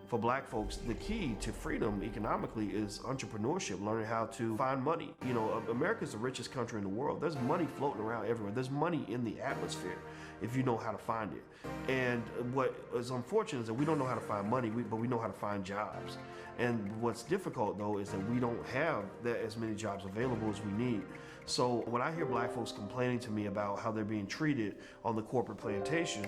for black folks, the key to freedom economically is entrepreneurship, learning how to find money. You know, America's the richest country in the world. There's money floating around everywhere. There's money in the atmosphere if you know how to find it. And what is unfortunate is that we don't know how to find money, but we know how to find jobs. And what's difficult though is that we don't have that as many jobs available as we need. So when I hear black folks complaining to me about how they're being treated on the corporate plantation,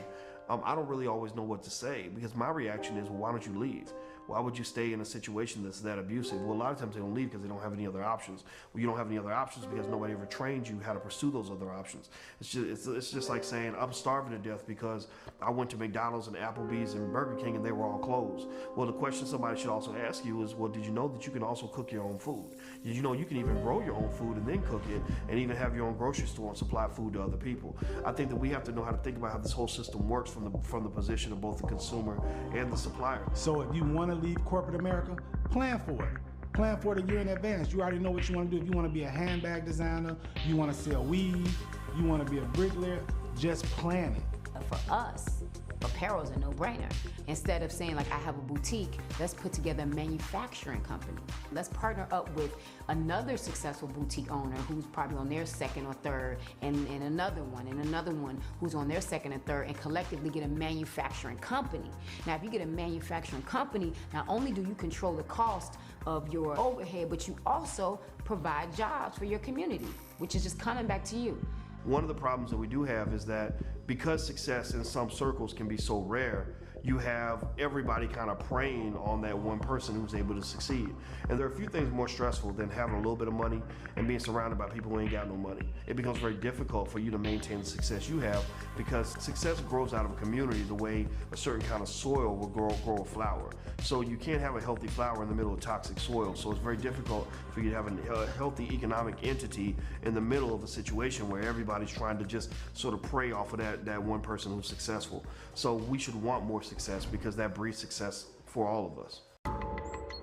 I don't really always know what to say, because my reaction is, well, why don't you leave? Why would you stay in a situation that's that abusive? Well, a lot of times they don't leave because they don't have any other options. Well, you don't have any other options because nobody ever trained you how to pursue those other options. It's just like saying, I'm starving to death because I went to McDonald's and Applebee's and Burger King and they were all closed. Well, the question somebody should also ask you is, well, did you know that you can also cook your own food? Did you know you can even grow your own food and then cook it, and even have your own grocery store and supply food to other people? I think that we have to know how to think about how this whole system works from the position of both the consumer and the supplier. So if you want to leave corporate America, plan for it. Plan for it a year in advance. You already know what you want to do. If you want to be a handbag designer, you want to sell weed, you want to be a bricklayer, just plan it. For us, apparel is a no-brainer. Instead of saying, like, I have a boutique, let's put together a manufacturing company. Let's partner up with another successful boutique owner who's probably on their second or third, and another one who's on their second and third, and collectively get a manufacturing company. Now, if you get a manufacturing company, not only do you control the cost of your overhead, but you also provide jobs for your community, which is just coming back to you. One of the problems that we do have is that because success in some circles can be so rare, you have everybody kind of preying on that one person who's able to succeed. And there are a few things more stressful than having a little bit of money and being surrounded by people who ain't got no money. It becomes very difficult for you to maintain the success you have, because success grows out of a community the way a certain kind of soil will grow a flower. So you can't have a healthy flower in the middle of toxic soil. So it's very difficult for you to have a healthy economic entity in the middle of a situation where everybody's trying to just sort of prey off of that one person who's successful. So we should want more success, because that breeds success for all of us.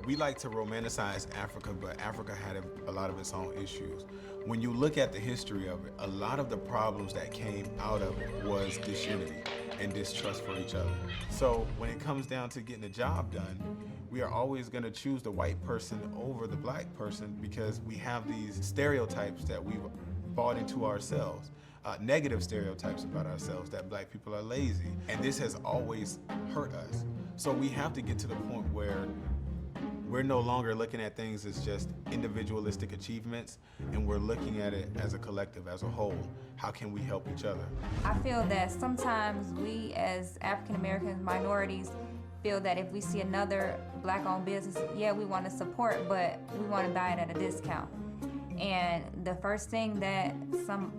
We like to romanticize Africa, but Africa had a lot of its own issues. When you look at the history of it, a lot of the problems that came out of it was disunity and distrust for each other. So when it comes down to getting the job done, we are always going to choose the white person over the black person, because we have these stereotypes that we've bought into ourselves. Negative stereotypes about ourselves, that black people are lazy, and this has always hurt us. So we have to get to the point where we're no longer looking at things as just individualistic achievements, and we're looking at it as a collective, as a whole. How can we help each other? I feel that sometimes we as African Americans, minorities, feel that if we see another black-owned business, yeah, we want to support, but we want to buy it at a discount. And the first thing that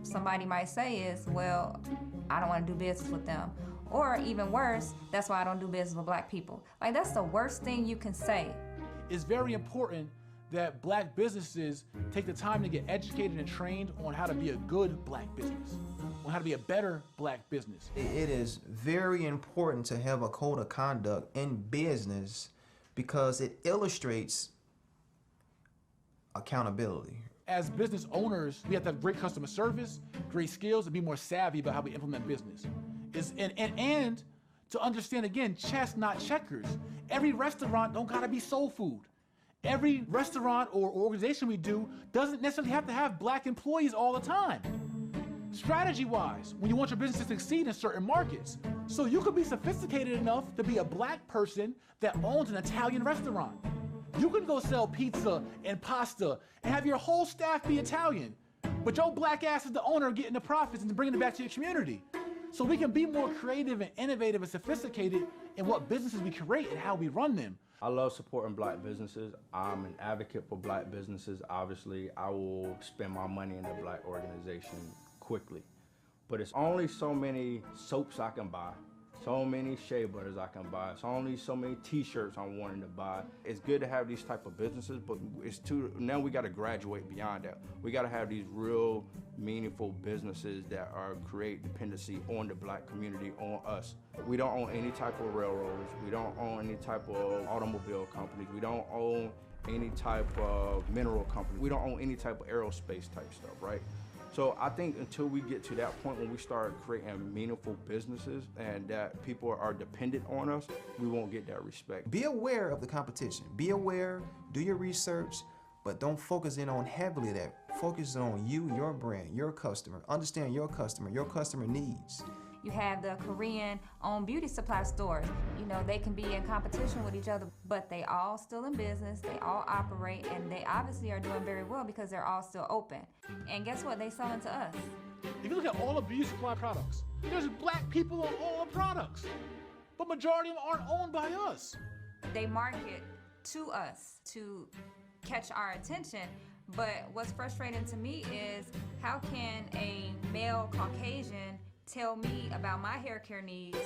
somebody might say is, well, I don't want to do business with them. Or even worse, that's why I don't do business with black people. Like, that's the worst thing you can say. It's very important that black businesses take the time to get educated and trained on how to be a good black business, on how to be a better black business. It is very important to have a code of conduct in business, because it illustrates accountability. As business owners, we have to have great customer service, great skills, and be more savvy about how we implement business. And to understand, again, chess, not checkers. Every restaurant don't gotta be soul food. Every restaurant or organization we do doesn't necessarily have to have black employees all the time. Strategy-wise, when you want your business to succeed in certain markets. So you could be sophisticated enough to be a black person that owns an Italian restaurant. You can go sell pizza and pasta and have your whole staff be Italian, but your black ass is the owner getting the profits and bringing it back to your community. So we can be more creative and innovative and sophisticated in what businesses we create and how we run them. I love supporting black businesses. I'm an advocate for black businesses. Obviously, I will spend my money in a black organization quickly. But it's only so many soaps I can buy, so many shea butters I can buy, so many t-shirts I'm wanting to buy. It's good to have these type of businesses, but now we gotta graduate beyond that. We gotta have these real meaningful businesses that create dependency on the black community, on us. We don't own any type of railroads. We don't own any type of automobile companies. We don't own any type of mineral company. We don't own any type of aerospace type stuff, right? So I think until we get to that point when we start creating meaningful businesses and that people are dependent on us, we won't get that respect. Be aware of the competition. Be aware, do your research, but don't focus in on heavily that. Focus on you, your brand, your customer. Understand your customer needs. You have the Korean-owned beauty supply stores. You know, they can be in competition with each other, but they all still in business, they all operate, and they obviously are doing very well because they're all still open. And guess what? They selling to us. If you look at all the beauty supply products, there's black people on all the products, but majority of them aren't owned by us. They market to us to catch our attention, but what's frustrating to me is how can a male Caucasian tell me about my hair care needs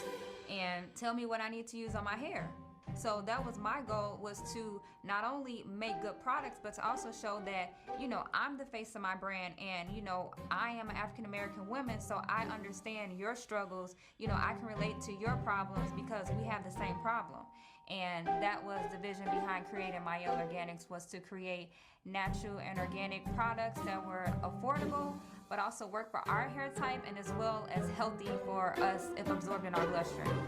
and tell me what I need to use on my hair? So that was my goal, was to not only make good products, but to also show that, you know, I'm the face of my brand and, you know, I am an African-American woman, so I understand your struggles. You know, I can relate to your problems because we have the same problem. And that was the vision behind creating My Yellow Organics, was to create natural and organic products that were affordable, but also work for our hair type and as well as healthy for us if absorbed in our bloodstream.